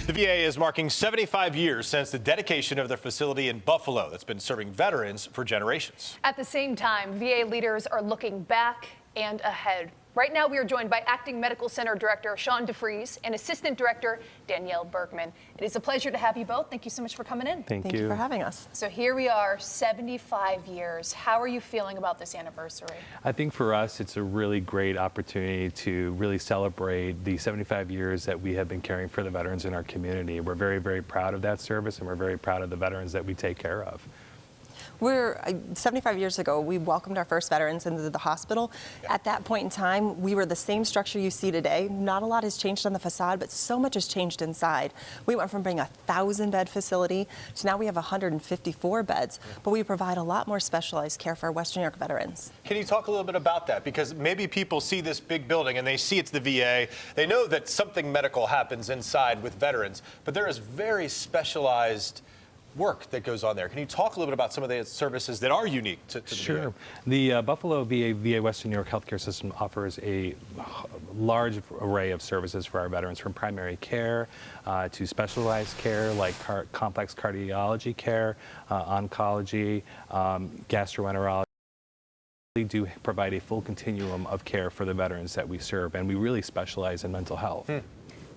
The VA is marking 75 years since the dedication of their facility in Buffalo that's been serving veterans for generations. At the same time, VA leaders are looking back and ahead. Right now, we are joined by Acting Medical Center Director Sean DeFries and Assistant Director Danielle Bergman. It is a pleasure to have you both. Thank you so much for coming in. Thank you for having us. So here we are, 75 years. How are you feeling about this anniversary? I think for us, it's a really great opportunity to really celebrate the 75 years that we have been caring for the veterans in our community. We're very, very proud of that service, and we're very proud of the veterans that we take care of. 75 years ago, we welcomed our first veterans into the hospital. At that point in time, we were the same structure you see today. Not a lot has changed on the facade, but so much has changed inside. We went from being a 1,000-bed facility to now we have 154 beds, but we provide a lot more specialized care for our Western New York veterans. Can you talk a little bit about that? Because maybe people see this big building and they see it's the VA. They know that something medical happens inside with veterans, but there is very specialized work that goes on there. Can you talk a little bit about some of the services that are unique to the Sure. VA? The Buffalo VA Western New York healthcare system offers a large array of services for our veterans, from primary care to specialized care like complex cardiology care, oncology, gastroenterology. We do provide a full continuum of care for the veterans that we serve, and we really specialize in mental health.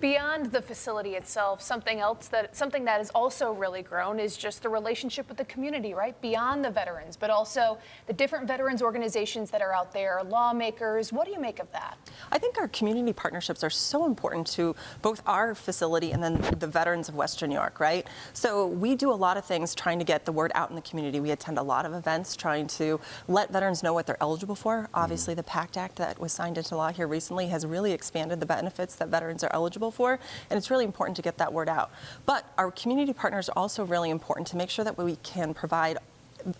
Beyond the facility itself, something that has also really grown is just the relationship with the community, right? Beyond the veterans, but also the different veterans organizations that are out there, lawmakers. What do you make of that? I think our community partnerships are so important to both our facility and then the veterans of Western New York, right? So we do a lot of things trying to get the word out in the community. We attend a lot of events trying to let veterans know what they're eligible for. Obviously, the PACT Act that was signed into law here recently has really expanded the benefits that veterans are eligible for, and it's really important to get that word out. But our community partners are also really important to make sure that we can provide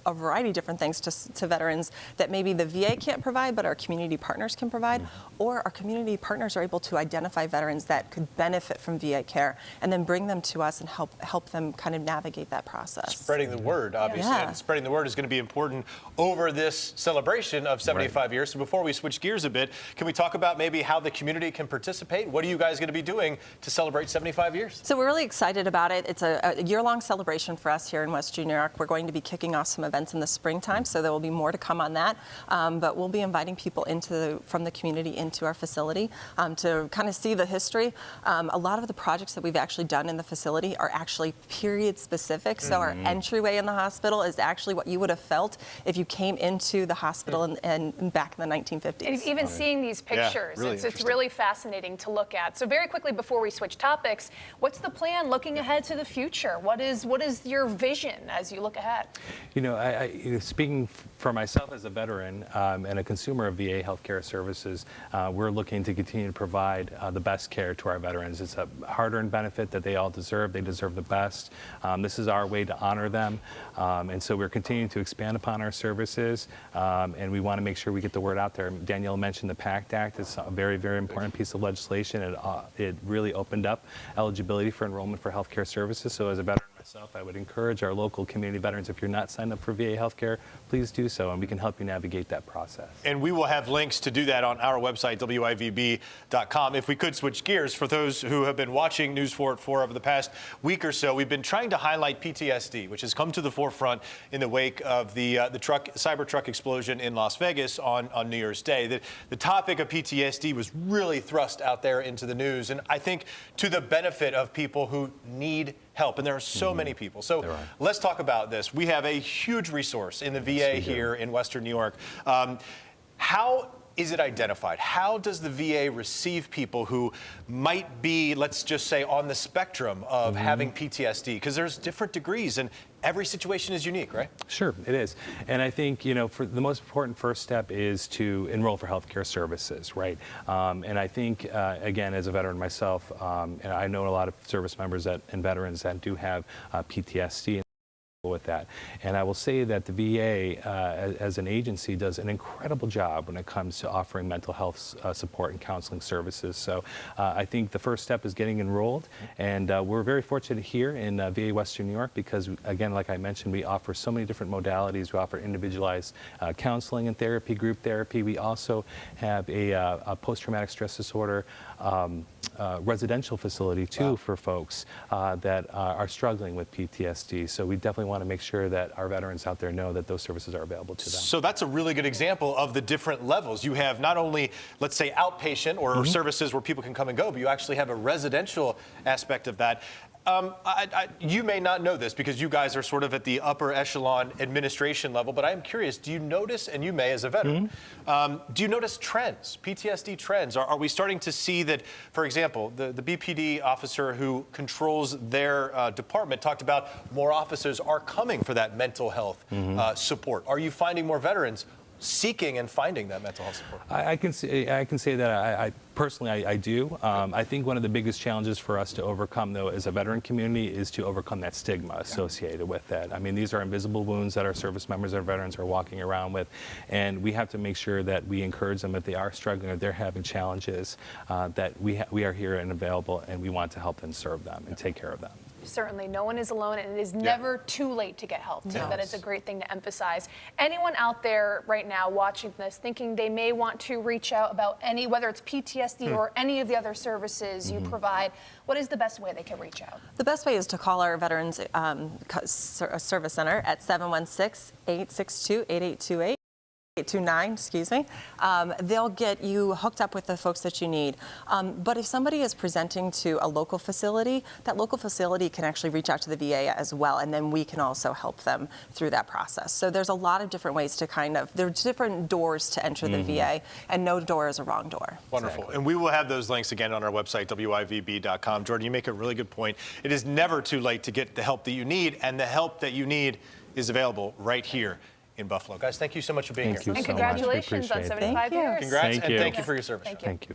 a variety of different things to veterans that maybe the VA can't provide, but our community partners can provide, or our community partners are able to identify veterans that could benefit from VA care and then bring them to us and help them kind of navigate that process. Spreading the word, obviously, and spreading the word is going to be important over this celebration of 75 years. So before we switch gears a bit, can we talk about maybe how the community can participate? What are you guys going to be doing to celebrate 75 years? So we're really excited about it. It's a year-long celebration for us here in Western New York. We're going to be kicking off some events in the springtime, so there will be more to come on that. But we'll be inviting people from the community into our facility to kind of see the history. A lot of the projects that we've actually done in the facility are actually period specific. So our entryway in the hospital is actually what you would have felt if you came into the hospital and back in the 1950s. And even seeing these pictures, it's really fascinating to look at. So very quickly before we switch topics, what's the plan looking ahead to the future? What is your vision as you look ahead? You know, speaking for myself as a veteran and a consumer of VA healthcare services, we're looking to continue to provide the best care to our veterans. It's a hard-earned benefit that they all deserve. They deserve the best. This is our way to honor them, and so we're continuing to expand upon our services, and we want to make sure we get the word out there. Danielle mentioned the PACT Act. It's a very, very important piece of legislation. It really opened up eligibility for enrollment for healthcare services. So as a veteran myself, I would encourage our local community veterans, if you're not signed up for VA healthcare, please do so, and we can help you navigate that process. And we will have links to do that on our website, WIVB.com. If we could switch gears, for those who have been watching News 4 at 4 over the past week or so, we've been trying to highlight PTSD, which has come to the forefront in the wake of the Cybertruck explosion in Las Vegas on New Year's Day. The topic of PTSD was really thrust out there into the news, and I think to the benefit of people who need help, and there are so many people. So let's talk about this. We have a huge resource in the VA here in Western New York. How is it identified? How does the VA receive people who might be, let's just say, on the spectrum of having PTSD? Because there's different degrees, and every situation is unique, right? Sure, it is. And I think, you know, for the most important first step is to enroll for healthcare services, right? And I think, again, as a veteran myself, and I know a lot of service members and veterans that do have PTSD. With that. And I will say that the VA as an agency does an incredible job when it comes to offering mental health support and counseling services. So I think the first step is getting enrolled, and we're very fortunate here in VA Western New York because, again, like I mentioned, we offer so many different modalities. We offer individualized counseling and therapy, group therapy. We also have a post-traumatic stress disorder residential facility too for folks that are struggling with PTSD. So we definitely want to make sure that our veterans out there know that those services are available to them. So that's a really good example of the different levels. You have not only, let's say, outpatient or services where people can come and go, but you actually have a residential aspect of that. You may not know this because you guys are sort of at the upper echelon administration level, but I am curious, do you notice, and you may as a veteran, do you notice trends, PTSD trends? Are we starting to see that, for example, the BPD officer who controls their department talked about more officers are coming for that mental health support. Are you finding more veterans seeking and finding that mental health support? I can say that I personally do. I think one of the biggest challenges for us to overcome, though, as a veteran community, is to overcome that stigma associated with that. I mean, these are invisible wounds that our service members and veterans are walking around with, and we have to make sure that we encourage them if they are struggling or they're having challenges, that we are here and available, and we want to help and serve them and take care of them. Certainly, no one is alone, and it is never too late to get help. So that is a great thing to emphasize. Anyone out there right now watching this thinking they may want to reach out about whether it's PTSD or any of the other services you provide, what is the best way they can reach out? The best way is to call our Veterans Service Center at 716-862-8828. 829, excuse me. They'll get you hooked up with the folks that you need. But if somebody is presenting to a local facility, that local facility can actually reach out to the VA as well, and then we can also help them through that process. So there's a lot of different ways to there's different doors to enter the VA, and no door is a wrong door. Wonderful. Exactly. And we will have those links again on our website, WIVB.com. Jordan, you make a really good point. It is never too late to get the help that you need, and the help that you need is available right here in Buffalo. Guys, thank you so much for being here. Thank you And so much. congratulations on We appreciate it. 75 years. Congrats, Thank and you. thank you for your service. Thank you. Thank you.